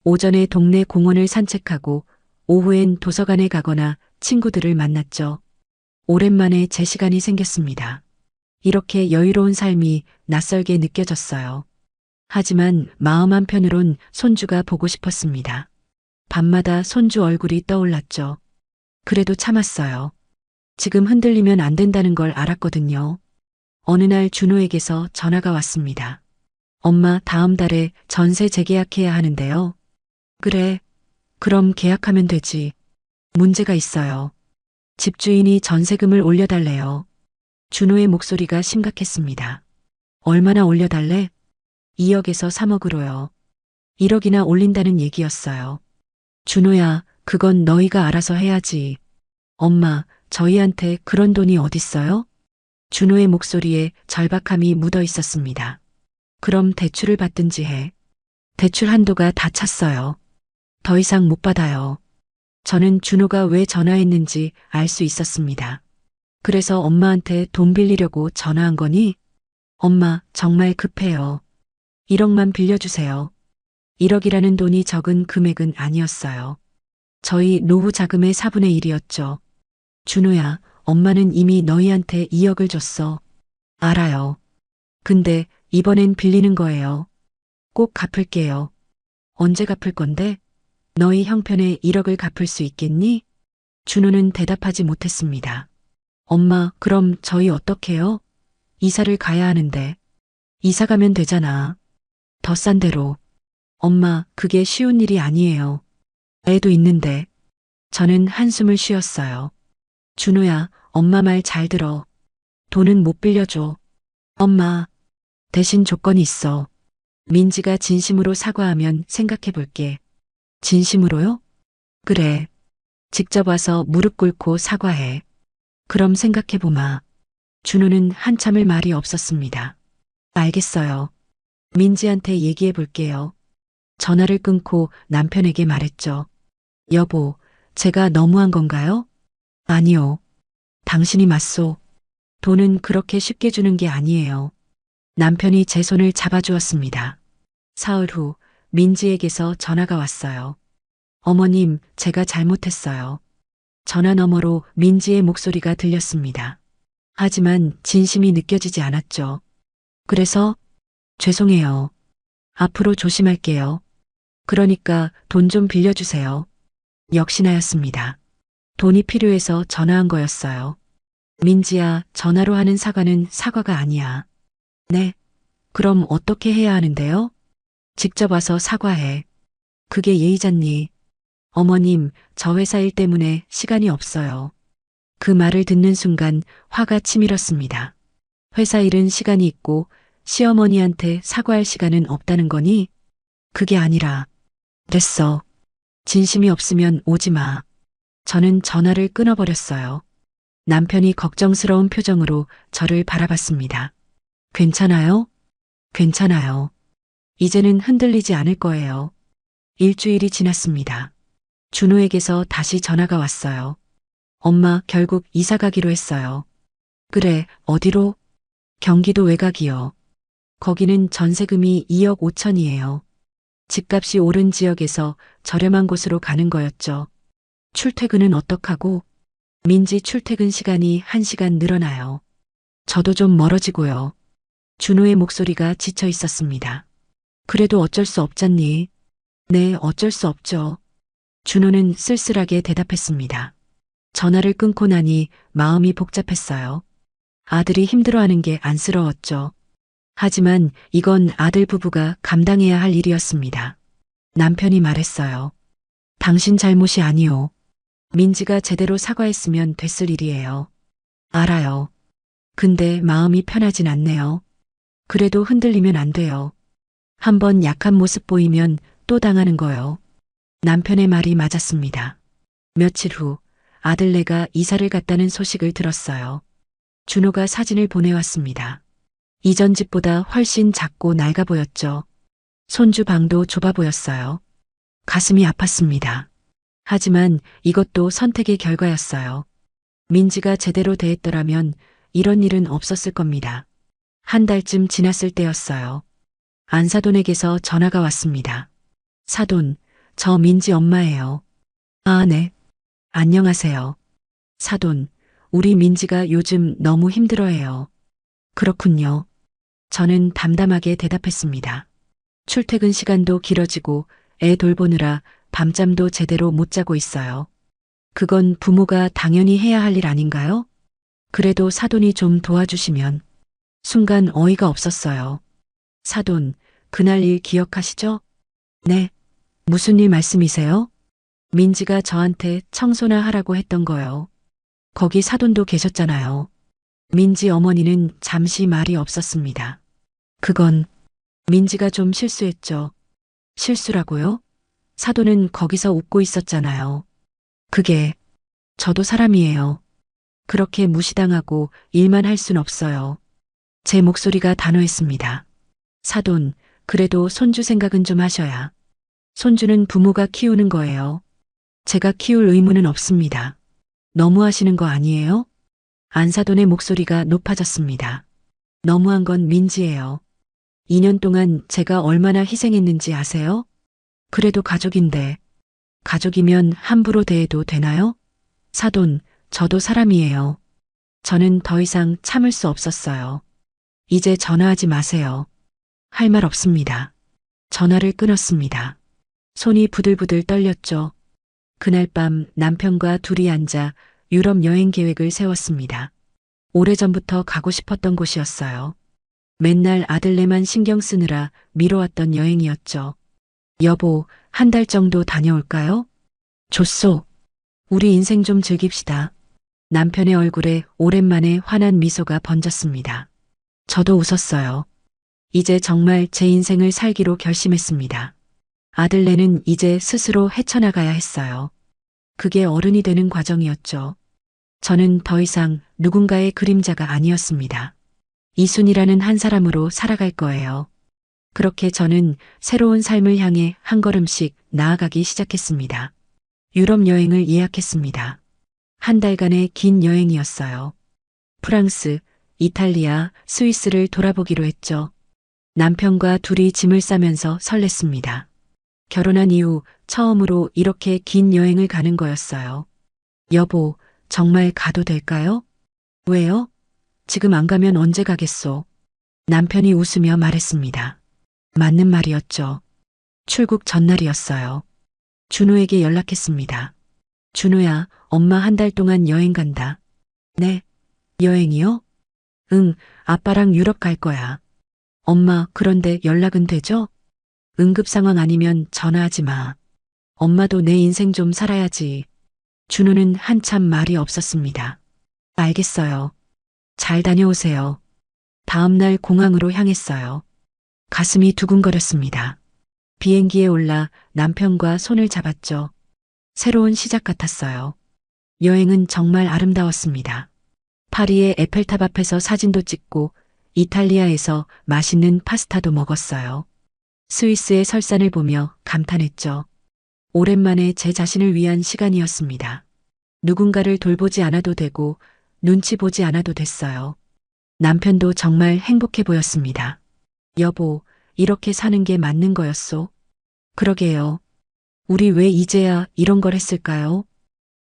오전에 동네 공원을 산책하고 오후엔 도서관에 가거나 친구들을 만났죠. 오랜만에 제 시간이 생겼습니다. 이렇게 여유로운 삶이 낯설게 느껴졌어요. 하지만 마음 한편으론 손주가 보고 싶었습니다. 밤마다 손주 얼굴이 떠올랐죠. 그래도 참았어요. 지금 흔들리면 안 된다는 걸 알았거든요. 어느 날 준호에게서 전화가 왔습니다. 엄마, 다음 달에 전세 재계약해야 하는데요. 그래. 그럼 계약하면 되지. 문제가 있어요. 집주인이 전세금을 올려달래요. 준호의 목소리가 심각했습니다. 얼마나 올려달래? 2억에서 3억으로요. 1억이나 올린다는 얘기였어요. 준호야, 그건 너희가 알아서 해야지. 엄마, 저희한테 그런 돈이 어딨어요? 준호의 목소리에 절박함이 묻어 있었습니다. 그럼 대출을 받든지 해. 대출 한도가 다 찼어요. 더 이상 못 받아요. 저는 준호가 왜 전화했는지 알 수 있었습니다. 그래서 엄마한테 돈 빌리려고 전화한 거니? 엄마, 정말 급해요. 1억만 빌려주세요. 1억이라는 돈이 적은 금액은 아니었어요. 저희 노후 자금의 4분의 1이었죠. 준호야, 엄마는 이미 너희한테 2억을 줬어. 알아요. 근데 이번엔 빌리는 거예요. 꼭 갚을게요. 언제 갚을 건데? 너희 형편에 1억을 갚을 수 있겠니? 준호는 대답하지 못했습니다. 엄마, 그럼 저희 어떡해요? 이사를 가야 하는데. 이사 가면 되잖아. 더 싼 데로. 엄마, 그게 쉬운 일이 아니에요. 애도 있는데. 저는 한숨을 쉬었어요. 준호야, 엄마 말 잘 들어. 돈은 못 빌려줘. 엄마, 대신 조건이 있어. 민지가 진심으로 사과하면 생각해 볼게. 진심으로요? 그래. 직접 와서 무릎 꿇고 사과해. 그럼 생각해 보마. 준호는 한참을 말이 없었습니다. 알겠어요. 민지한테 얘기해 볼게요. 전화를 끊고 남편에게 말했죠. 여보, 제가 너무한 건가요? 아니요. 당신이 맞소. 돈은 그렇게 쉽게 주는 게 아니에요. 남편이 제 손을 잡아주었습니다. 사흘 후 민지에게서 전화가 왔어요. 어머님, 제가 잘못했어요. 전화 너머로 민지의 목소리가 들렸습니다. 하지만 진심이 느껴지지 않았죠. 그래서 죄송해요. 앞으로 조심할게요. 그러니까 돈 좀 빌려주세요. 역시나였습니다. 돈이 필요해서 전화한 거였어요. 민지야, 전화로 하는 사과는 사과가 아니야. 네. 그럼 어떻게 해야 하는데요? 직접 와서 사과해. 그게 예의잖니. 어머님, 저 회사 일 때문에 시간이 없어요. 그 말을 듣는 순간 화가 치밀었습니다. 회사 일은 시간이 있고 시어머니한테 사과할 시간은 없다는 거니? 그게 아니라, 됐어. 진심이 없으면 오지 마. 저는 전화를 끊어버렸어요. 남편이 걱정스러운 표정으로 저를 바라봤습니다. 괜찮아요? 괜찮아요. 이제는 흔들리지 않을 거예요. 일주일이 지났습니다. 준호에게서 다시 전화가 왔어요. 엄마, 결국 이사 가기로 했어요. 그래, 어디로? 경기도 외곽이요. 거기는 전세금이 2억 5천이에요. 집값이 오른 지역에서 저렴한 곳으로 가는 거였죠. 출퇴근은 어떡하고? 민지 출퇴근 시간이 1시간 늘어나요. 저도 좀 멀어지고요. 준호의 목소리가 지쳐 있었습니다. 그래도 어쩔 수 없잖니. 네, 어쩔 수 없죠. 준호는 쓸쓸하게 대답했습니다. 전화를 끊고 나니 마음이 복잡했어요. 아들이 힘들어하는 게 안쓰러웠죠. 하지만 이건 아들 부부가 감당해야 할 일이었습니다. 남편이 말했어요. 당신 잘못이 아니오. 민지가 제대로 사과했으면 됐을 일이에요. 알아요. 근데 마음이 편하진 않네요. 그래도 흔들리면 안 돼요. 한번 약한 모습 보이면 또 당하는 거요. 남편의 말이 맞았습니다. 며칠 후 아들네가 이사를 갔다는 소식을 들었어요. 준호가 사진을 보내왔습니다. 이전 집보다 훨씬 작고 낡아 보였죠. 손주 방도 좁아 보였어요. 가슴이 아팠습니다. 하지만 이것도 선택의 결과였어요. 민지가 제대로 대했더라면 이런 일은 없었을 겁니다. 한 달쯤 지났을 때였어요. 안사돈에게서 전화가 왔습니다. 사돈, 저 민지 엄마예요. 아, 네. 안녕하세요. 사돈, 우리 민지가 요즘 너무 힘들어해요. 그렇군요. 저는 담담하게 대답했습니다. 출퇴근 시간도 길어지고 애 돌보느라 밤잠도 제대로 못 자고 있어요. 그건 부모가 당연히 해야 할 일 아닌가요? 그래도 사돈이 좀 도와주시면. 순간 어이가 없었어요. 사돈, 그날 일 기억하시죠? 네. 무슨 일 말씀이세요? 민지가 저한테 청소나 하라고 했던 거요. 거기 사돈도 계셨잖아요. 민지 어머니는 잠시 말이 없었습니다. 그건 민지가 좀 실수했죠. 실수라고요? 사돈은 거기서 웃고 있었잖아요. 그게 저도 사람이에요. 그렇게 무시당하고 일만 할 순 없어요. 제 목소리가 단호했습니다. 사돈, 그래도 손주 생각은 좀 하셔야. 손주는 부모가 키우는 거예요. 제가 키울 의무는 없습니다. 너무하시는 거 아니에요? 안사돈의 목소리가 높아졌습니다. 너무한 건 민지예요. 2년 동안 제가 얼마나 희생했는지 아세요? 그래도 가족인데, 가족이면 함부로 대해도 되나요? 사돈, 저도 사람이에요. 저는 더 이상 참을 수 없었어요. 이제 전화하지 마세요. 할 말 없습니다. 전화를 끊었습니다. 손이 부들부들 떨렸죠. 그날 밤 남편과 둘이 앉아 유럽 여행 계획을 세웠습니다. 오래전부터 가고 싶었던 곳이었어요. 맨날 아들네만 신경 쓰느라 미뤄왔던 여행이었죠. 여보, 한 달 정도 다녀올까요? 좋소. 우리 인생 좀 즐깁시다. 남편의 얼굴에 오랜만에 환한 미소가 번졌습니다. 저도 웃었어요. 이제 정말 제 인생을 살기로 결심했습니다. 아들네는 이제 스스로 헤쳐나가야 했어요. 그게 어른이 되는 과정이었죠. 저는 더 이상 누군가의 그림자가 아니었습니다. 이순이라는 한 사람으로 살아갈 거예요. 그렇게 저는 새로운 삶을 향해 한 걸음씩 나아가기 시작했습니다. 유럽 여행을 예약했습니다. 한 달간의 긴 여행이었어요. 프랑스, 이탈리아, 스위스를 돌아보기로 했죠. 남편과 둘이 짐을 싸면서 설렜습니다. 결혼한 이후 처음으로 이렇게 긴 여행을 가는 거였어요. 여보, 정말 가도 될까요? 왜요? 지금 안 가면 언제 가겠소? 남편이 웃으며 말했습니다. 맞는 말이었죠. 출국 전날이었어요. 준호에게 연락했습니다. 준호야, 엄마 한 달 동안 여행 간다. 네? 여행이요? 응, 아빠랑 유럽 갈 거야. 엄마, 그런데 연락은 되죠? 응급 상황 아니면 전화하지 마. 엄마도 내 인생 좀 살아야지. 준호는 한참 말이 없었습니다. 알겠어요. 잘 다녀오세요. 다음 날 공항으로 향했어요. 가슴이 두근거렸습니다. 비행기에 올라 남편과 손을 잡았죠. 새로운 시작 같았어요. 여행은 정말 아름다웠습니다. 파리의 에펠탑 앞에서 사진도 찍고 이탈리아에서 맛있는 파스타도 먹었어요. 스위스의 설산을 보며 감탄했죠. 오랜만에 제 자신을 위한 시간이었습니다. 누군가를 돌보지 않아도 되고 눈치 보지 않아도 됐어요. 남편도 정말 행복해 보였습니다. 여보, 이렇게 사는 게 맞는 거였소? 그러게요. 우리 왜 이제야 이런 걸 했을까요?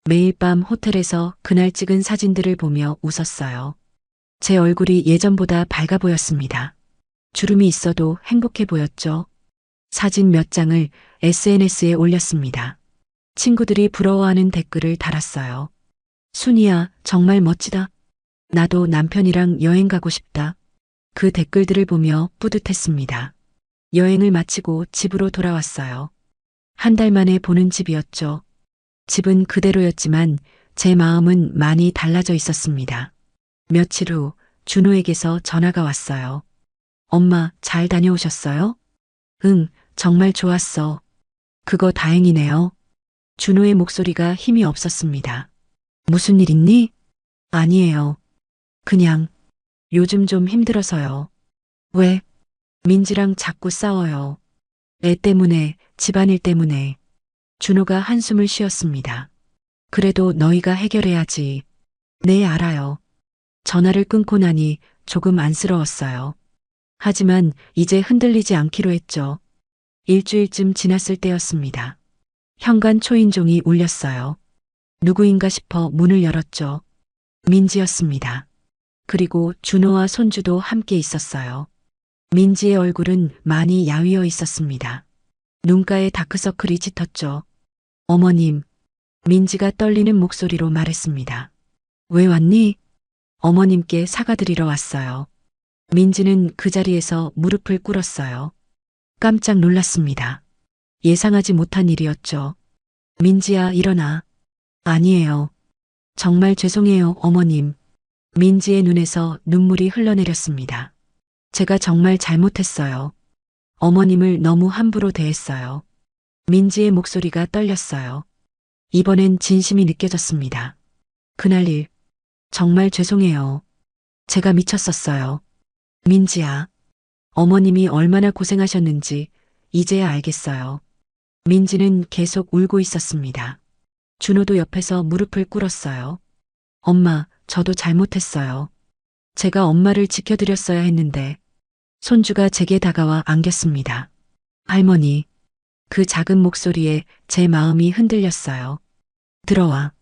매일 밤 호텔에서 그날 찍은 사진들을 보며 웃었어요. 제 얼굴이 예전보다 밝아 보였습니다. 주름이 있어도 행복해 보였죠. 사진 몇 장을 SNS에 올렸습니다. 친구들이 부러워하는 댓글을 달았어요. 순이야, 정말 멋지다. 나도 남편이랑 여행 가고 싶다. 그 댓글들을 보며 뿌듯했습니다. 여행을 마치고 집으로 돌아왔어요. 한 달 만에 보는 집이었죠. 집은 그대로였지만 제 마음은 많이 달라져 있었습니다. 며칠 후 준호에게서 전화가 왔어요. 엄마, 잘 다녀오셨어요? 응, 정말 좋았어. 그거 다행이네요. 준호의 목소리가 힘이 없었습니다. 무슨 일 있니? 아니에요. 그냥 요즘 좀 힘들어서요. 왜? 민지랑 자꾸 싸워요. 애 때문에, 집안일 때문에. 준호가 한숨을 쉬었습니다. 그래도 너희가 해결해야지. 네, 알아요. 전화를 끊고 나니 조금 안쓰러웠어요. 하지만 이제 흔들리지 않기로 했죠. 일주일쯤 지났을 때였습니다. 현관 초인종이 울렸어요. 누구인가 싶어 문을 열었죠. 민지였습니다. 그리고 준호와 손주도 함께 있었어요. 민지의 얼굴은 많이 야위어 있었습니다. 눈가에 다크서클이 짙었죠. 어머님, 민지가 떨리는 목소리로 말했습니다. 왜 왔니? 어머님께 사과드리러 왔어요. 민지는 그 자리에서 무릎을 꿇었어요. 깜짝 놀랐습니다. 예상하지 못한 일이었죠. 민지야, 일어나. 아니에요. 정말 죄송해요, 어머님. 민지의 눈에서 눈물이 흘러내렸습니다. 제가 정말 잘못했어요. 어머님을 너무 함부로 대했어요. 민지의 목소리가 떨렸어요. 이번엔 진심이 느껴졌습니다. 그날 일, 정말 죄송해요. 제가 미쳤었어요. 민지야, 어머님이 얼마나 고생하셨는지 이제야 알겠어요. 민지는 계속 울고 있었습니다. 준호도 옆에서 무릎을 꿇었어요. 엄마, 저도 잘못했어요. 제가 엄마를 지켜드렸어야 했는데. 손주가 제게 다가와 안겼습니다. 할머니, 그 작은 목소리에 제 마음이 흔들렸어요. 들어와.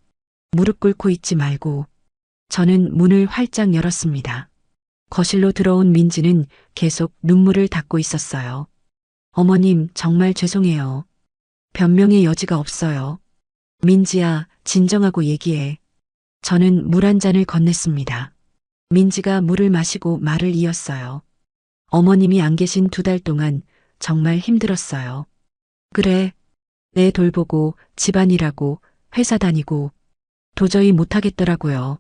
무릎 꿇고 있지 말고. 저는 문을 활짝 열었습니다. 거실로 들어온 민지는 계속 눈물을 닦고 있었어요. 어머님, 정말 죄송해요. 변명의 여지가 없어요. 민지야, 진정하고 얘기해. 저는 물 한 잔을 건넸습니다. 민지가 물을 마시고 말을 이었어요. 어머님이 안 계신 2달 동안 정말 힘들었어요. 그래, 애 돌보고 집안일하고 회사 다니고 도저히 못하겠더라고요.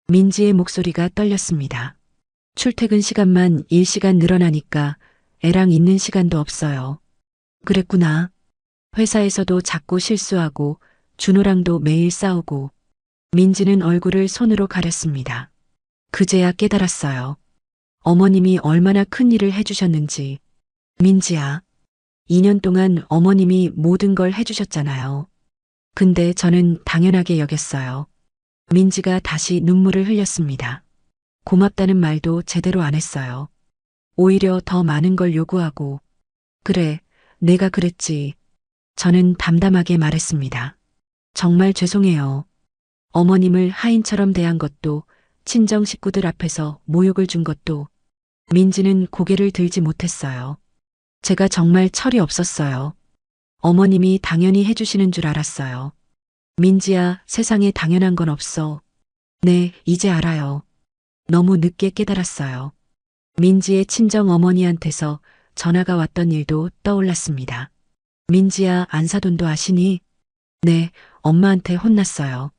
민지의 목소리가 떨렸습니다. 출퇴근 시간만 1시간 늘어나니까 애랑 있는 시간도 없어요. 그랬구나. 회사에서도 자꾸 실수하고 준호랑도 매일 싸우고. 민지는 얼굴을 손으로 가렸습니다. 그제야 깨달았어요. 어머님이 얼마나 큰 일을 해주셨는지. 민지야, 2년 동안 어머님이 모든 걸 해주셨잖아요. 근데 저는 당연하게 여겼어요. 민지가 다시 눈물을 흘렸습니다. 고맙다는 말도 제대로 안 했어요. 오히려 더 많은 걸 요구하고. 그래, 내가 그랬지. 저는 담담하게 말했습니다. 정말 죄송해요. 어머님을 하인처럼 대한 것도, 친정 식구들 앞에서 모욕을 준 것도. 민지는 고개를 들지 못했어요. 제가 정말 철이 없었어요. 어머님이 당연히 해주시는 줄 알았어요. 민지야, 세상에 당연한 건 없어. 네, 이제 알아요. 너무 늦게 깨달았어요. 민지의 친정 어머니한테서 전화가 왔던 일도 떠올랐습니다. 민지야, 안사돈도 아시니? 네, 엄마한테 혼났어요.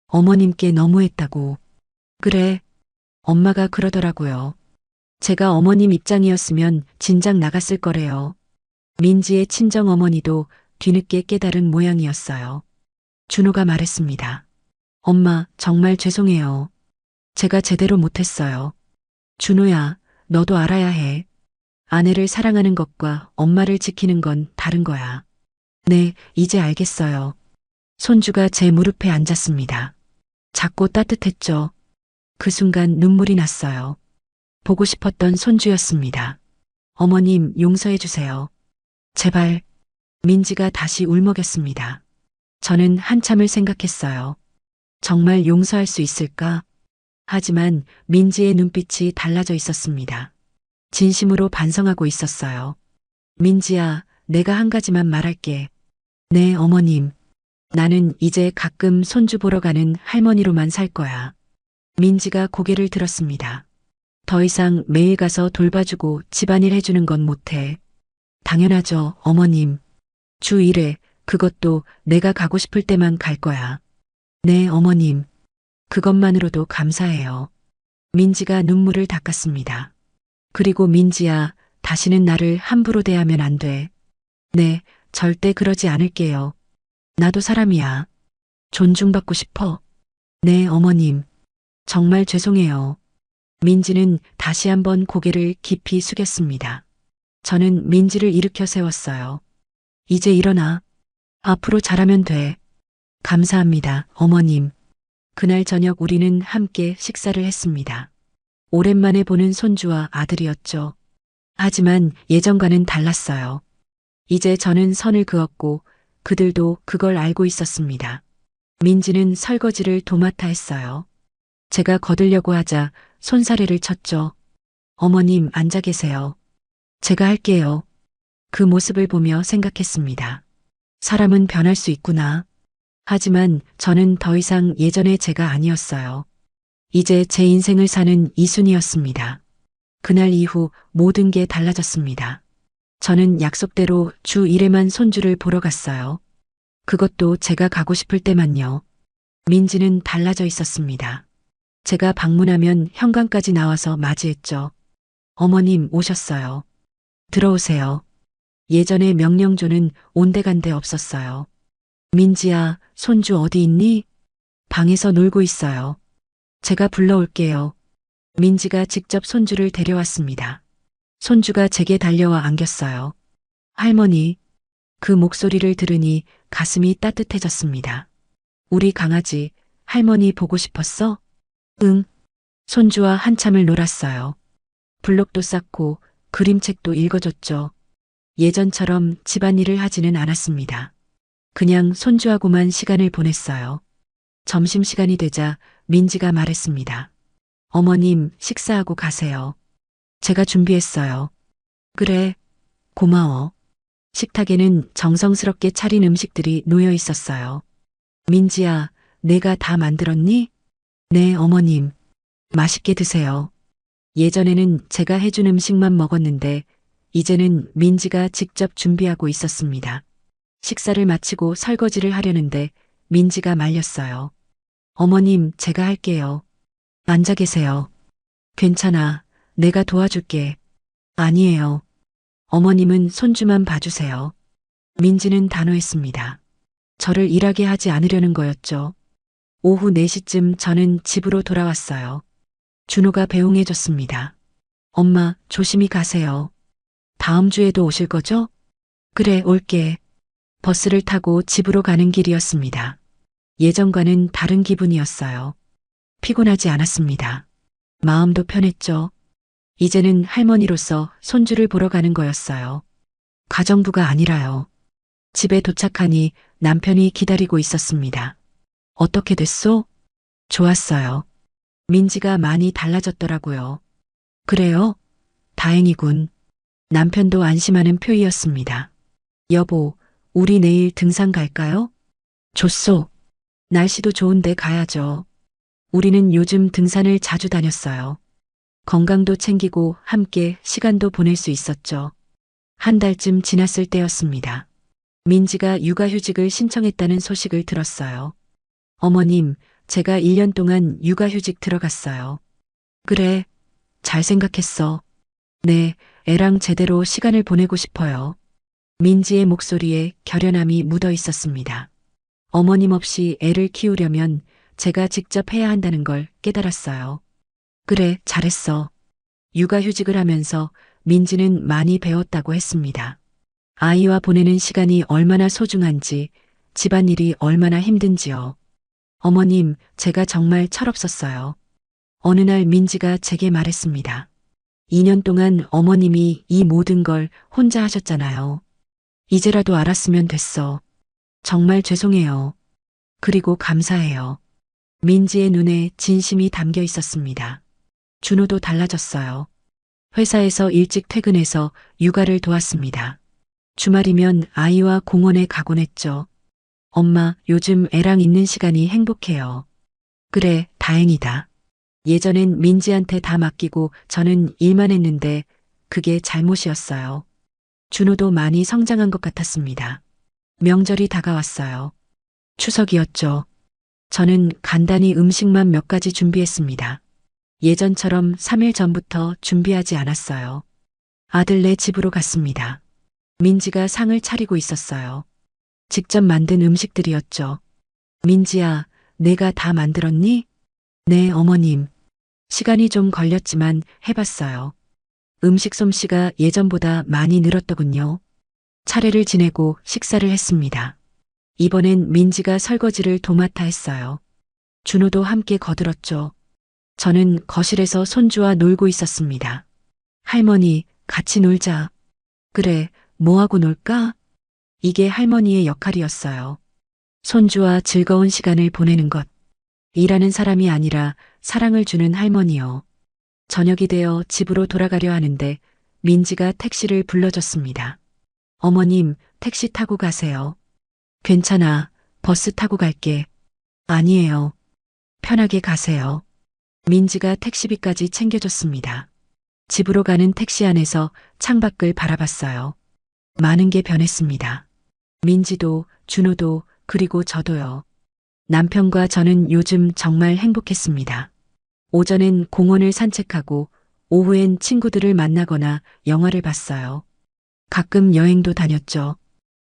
어머님께 너무했다고. 그래, 엄마가 그러더라고요. 제가 어머님 입장이었으면 진작 나갔을 거래요. 민지의 친정 어머니도 뒤늦게 깨달은 모양이었어요. 준호가 말했습니다. 엄마, 정말 죄송해요. 제가 제대로 못했어요. 준호야, 너도 알아야 해. 아내를 사랑하는 것과 엄마를 지키는 건 다른 거야. 네, 이제 알겠어요. 손주가 제 무릎에 앉았습니다. 작고 따뜻했죠. 그 순간 눈물이 났어요. 보고 싶었던 손주였습니다. 어머님, 용서해 주세요. 제발. 민지가 다시 울먹였습니다. 저는 한참을 생각했어요. 정말 용서할 수 있을까? 하지만 민지의 눈빛이 달라져 있었습니다. 진심으로 반성하고 있었어요. 민지야, 내가 한 가지만 말할게. 네, 어머님. 나는 이제 가끔 손주 보러 가는 할머니로만 살 거야. 민지가 고개를 들었습니다. 더 이상 매일 가서 돌봐주고 집안일 해주는 건 못해. 당연하죠, 어머님. 주 1회, 그것도 내가 가고 싶을 때만 갈 거야. 네, 어머님. 그것만으로도 감사해요. 민지가 눈물을 닦았습니다. 그리고 민지야, 다시는 나를 함부로 대하면 안 돼. 네, 절대 그러지 않을게요. 나도 사람이야. 존중받고 싶어. 네, 어머님. 정말 죄송해요. 민지는 다시 한번 고개를 깊이 숙였습니다. 저는 민지를 일으켜 세웠어요. 이제 일어나. 앞으로 잘하면 돼. 감사합니다, 어머님. 그날 저녁 우리는 함께 식사를 했습니다. 오랜만에 보는 손주와 아들이었죠. 하지만 예전과는 달랐어요. 이제 저는 선을 그었고 그들도 그걸 알고 있었습니다. 민지는 설거지를 도맡아 했어요. 제가 거들려고 하자 손사래를 쳤죠. 어머님, 앉아 계세요. 제가 할게요. 그 모습을 보며 생각했습니다. 사람은 변할 수 있구나. 하지만 저는 더 이상 예전의 제가 아니었어요. 이제 제 인생을 사는 이순이었습니다. 그날 이후 모든 게 달라졌습니다. 저는 약속대로 주 1회만 손주를 보러 갔어요. 그것도 제가 가고 싶을 때만요. 민지는 달라져 있었습니다. 제가 방문하면 현관까지 나와서 맞이했죠. 어머님 오셨어요. 들어오세요. 예전의 명령조는 온데간데 없었어요. 민지야, 손주 어디 있니? 방에서 놀고 있어요. 제가 불러올게요. 민지가 직접 손주를 데려왔습니다. 손주가 제게 달려와 안겼어요. 할머니, 그 목소리를 들으니 가슴이 따뜻해졌습니다. 우리 강아지, 할머니 보고 싶었어? 응. 손주와 한참을 놀았어요. 블록도 쌓고 그림책도 읽어줬죠. 예전처럼 집안일을 하지는 않았습니다. 그냥 손주하고만 시간을 보냈어요. 점심시간이 되자 민지가 말했습니다. 어머님, 식사하고 가세요. 제가 준비했어요. 그래, 고마워. 식탁에는 정성스럽게 차린 음식들이 놓여 있었어요. 민지야, 내가 다 만들었니? 네, 어머님. 맛있게 드세요. 예전에는 제가 해준 음식만 먹었는데 이제는 민지가 직접 준비하고 있었습니다. 식사를 마치고 설거지를 하려는데 민지가 말렸어요. 어머님, 제가 할게요. 앉아 계세요. 괜찮아. 내가 도와줄게. 아니에요. 어머님은 손주만 봐주세요. 민지는 단호했습니다. 저를 일하게 하지 않으려는 거였죠. 오후 4시쯤 저는 집으로 돌아왔어요. 준호가 배웅해줬습니다. 엄마, 조심히 가세요. 다음 주에도 오실 거죠? 그래, 올게. 버스를 타고 집으로 가는 길이었습니다. 예전과는 다른 기분이었어요. 피곤하지 않았습니다. 마음도 편했죠. 이제는 할머니로서 손주를 보러 가는 거였어요. 가정부가 아니라요. 집에 도착하니 남편이 기다리고 있었습니다. 어떻게 됐소? 좋았어요. 민지가 많이 달라졌더라고요. 그래요? 다행이군. 남편도 안심하는 표이었습니다. 여보, 우리 내일 등산 갈까요? 좋소. 날씨도 좋은데 가야죠. 우리는 요즘 등산을 자주 다녔어요. 건강도 챙기고 함께 시간도 보낼 수 있었죠. 한 달쯤 지났을 때였습니다. 민지가 육아휴직을 신청했다는 소식을 들었어요. 어머님, 제가 1년 동안 육아휴직 들어갔어요. 그래, 잘 생각했어. 네, 애랑 제대로 시간을 보내고 싶어요. 민지의 목소리에 결연함이 묻어 있었습니다. 어머님 없이 애를 키우려면 제가 직접 해야 한다는 걸 깨달았어요. 그래, 잘했어. 육아휴직을 하면서 민지는 많이 배웠다고 했습니다. 아이와 보내는 시간이 얼마나 소중한지, 집안일이 얼마나 힘든지요. 어머님, 제가 정말 철없었어요. 어느 날 민지가 제게 말했습니다. 2년 동안 어머님이 이 모든 걸 혼자 하셨잖아요. 이제라도 알았으면 됐어. 정말 죄송해요. 그리고 감사해요. 민지의 눈에 진심이 담겨 있었습니다. 준호도 달라졌어요. 회사에서 일찍 퇴근해서 육아를 도왔습니다. 주말이면 아이와 공원에 가곤 했죠. 엄마, 요즘 애랑 있는 시간이 행복해요. 그래, 다행이다. 예전엔 민지한테 다 맡기고 저는 일만 했는데 그게 잘못이었어요. 준호도 많이 성장한 것 같았습니다. 명절이 다가왔어요. 추석이었죠. 저는 간단히 음식만 몇 가지 준비했습니다. 예전처럼 3일 전부터 준비하지 않았어요. 아들네 집으로 갔습니다. 민지가 상을 차리고 있었어요. 직접 만든 음식들이었죠. 민지야, 내가 다 만들었니? 네, 어머님. 시간이 좀 걸렸지만 해봤어요. 음식 솜씨가 예전보다 많이 늘었더군요. 차례를 지내고 식사를 했습니다. 이번엔 민지가 설거지를 도맡아 했어요. 준호도 함께 거들었죠. 저는 거실에서 손주와 놀고 있었습니다. 할머니, 같이 놀자. 그래, 뭐하고 놀까? 이게 할머니의 역할이었어요. 손주와 즐거운 시간을 보내는 것. 일하는 사람이 아니라 사랑을 주는 할머니요. 저녁이 되어 집으로 돌아가려 하는데 민지가 택시를 불러줬습니다. 어머님, 택시 타고 가세요. 괜찮아. 버스 타고 갈게. 아니에요. 편하게 가세요. 민지가 택시비까지 챙겨줬습니다. 집으로 가는 택시 안에서 창밖을 바라봤어요. 많은 게 변했습니다. 민지도, 준호도, 그리고 저도요. 남편과 저는 요즘 정말 행복했습니다. 오전엔 공원을 산책하고 오후엔 친구들을 만나거나 영화를 봤어요. 가끔 여행도 다녔죠.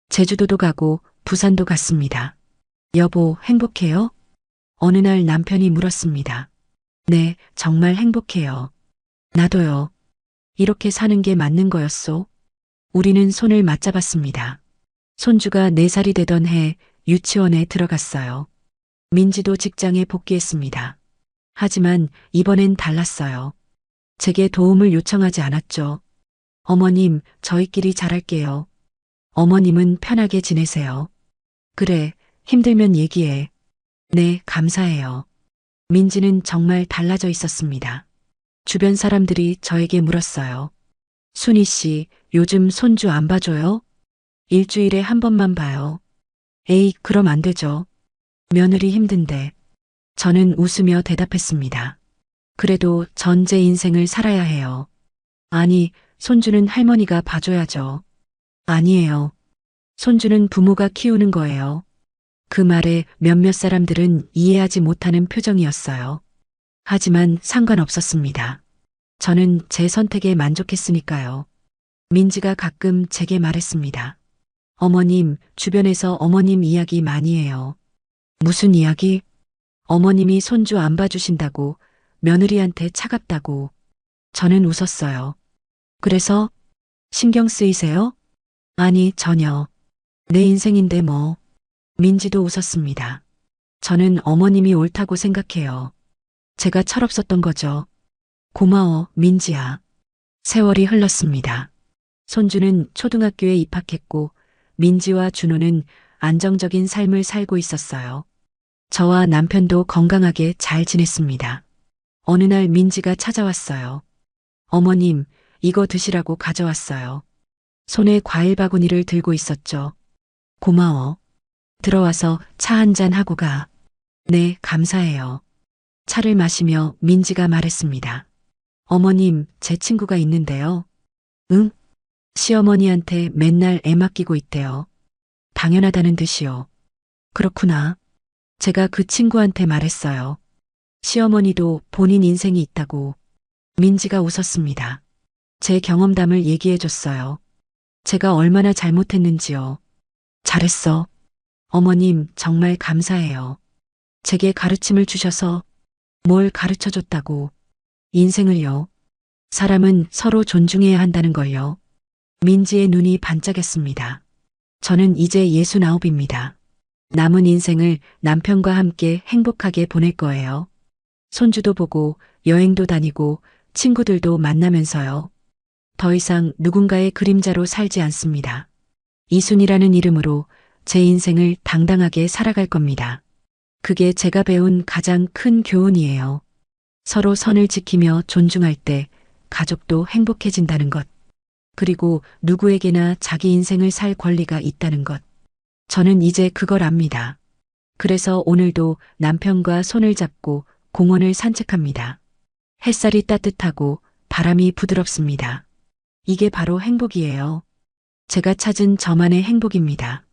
제주도도 가고 부산도 갔습니다. 여보, 행복해요? 어느 날 남편이 물었습니다. 네, 정말 행복해요. 나도요. 이렇게 사는 게 맞는 거였소? 우리는 손을 맞잡았습니다. 손주가 4살이 되던 해 유치원에 들어갔어요. 민지도 직장에 복귀했습니다. 하지만 이번엔 달랐어요. 제게 도움을 요청하지 않았죠. 어머님, 저희끼리 잘할게요. 어머님은 편하게 지내세요. 그래, 힘들면 얘기해. 네, 감사해요. 민지는 정말 달라져 있었습니다. 주변 사람들이 저에게 물었어요. 순희 씨, 요즘 손주 안 봐줘요? 일주일에 한 번만 봐요. 에이, 그럼 안 되죠. 며느리 힘든데. 저는 웃으며 대답했습니다. 그래도 전 제 인생을 살아야 해요. 아니, 손주는 할머니가 봐줘야죠. 아니에요. 손주는 부모가 키우는 거예요. 그 말에 몇몇 사람들은 이해하지 못하는 표정이었어요. 하지만 상관없었습니다. 저는 제 선택에 만족했으니까요. 민지가 가끔 제게 말했습니다. 어머님, 주변에서 어머님 이야기 많이 해요. 무슨 이야기? 어머님이 손주 안 봐주신다고, 며느리한테 차갑다고. 저는 웃었어요. 그래서 신경 쓰이세요? 아니, 전혀. 내 인생인데 뭐. 민지도 웃었습니다. 저는 어머님이 옳다고 생각해요. 제가 철없었던 거죠. 고마워, 민지야. 세월이 흘렀습니다. 손주는 초등학교에 입학했고, 민지와 준호는 안정적인 삶을 살고 있었어요. 저와 남편도 건강하게 잘 지냈습니다. 어느 날 민지가 찾아왔어요. 어머님, 이거 드시라고 가져왔어요. 손에 과일 바구니를 들고 있었죠. 고마워. 들어와서 차 한잔 하고 가. 네, 감사해요. 차를 마시며 민지가 말했습니다. 어머님, 제 친구가 있는데요. 응? 시어머니한테 맨날 애 맡기고 있대요. 당연하다는 듯이요. 그렇구나. 제가 그 친구한테 말했어요. 시어머니도 본인 인생이 있다고. 민지가 웃었습니다. 제 경험담을 얘기해 줬어요. 제가 얼마나 잘못했는지요. 잘했어. 어머님, 정말 감사해요. 제게 가르침을 주셔서 뭘 가르쳐 줬다고. 인생을요. 사람은 서로 존중해야 한다는 걸요. 민지의 눈이 반짝였습니다. 저는 이제 69입니다. 남은 인생을 남편과 함께 행복하게 보낼 거예요. 손주도 보고 여행도 다니고 친구들도 만나면서요. 더 이상 누군가의 그림자로 살지 않습니다. 이순이라는 이름으로 제 인생을 당당하게 살아갈 겁니다. 그게 제가 배운 가장 큰 교훈이에요. 서로 선을 지키며 존중할 때 가족도 행복해진다는 것. 그리고 누구에게나 자기 인생을 살 권리가 있다는 것. 저는 이제 그걸 압니다. 그래서 오늘도 남편과 손을 잡고 공원을 산책합니다. 햇살이 따뜻하고 바람이 부드럽습니다. 이게 바로 행복이에요. 제가 찾은 저만의 행복입니다.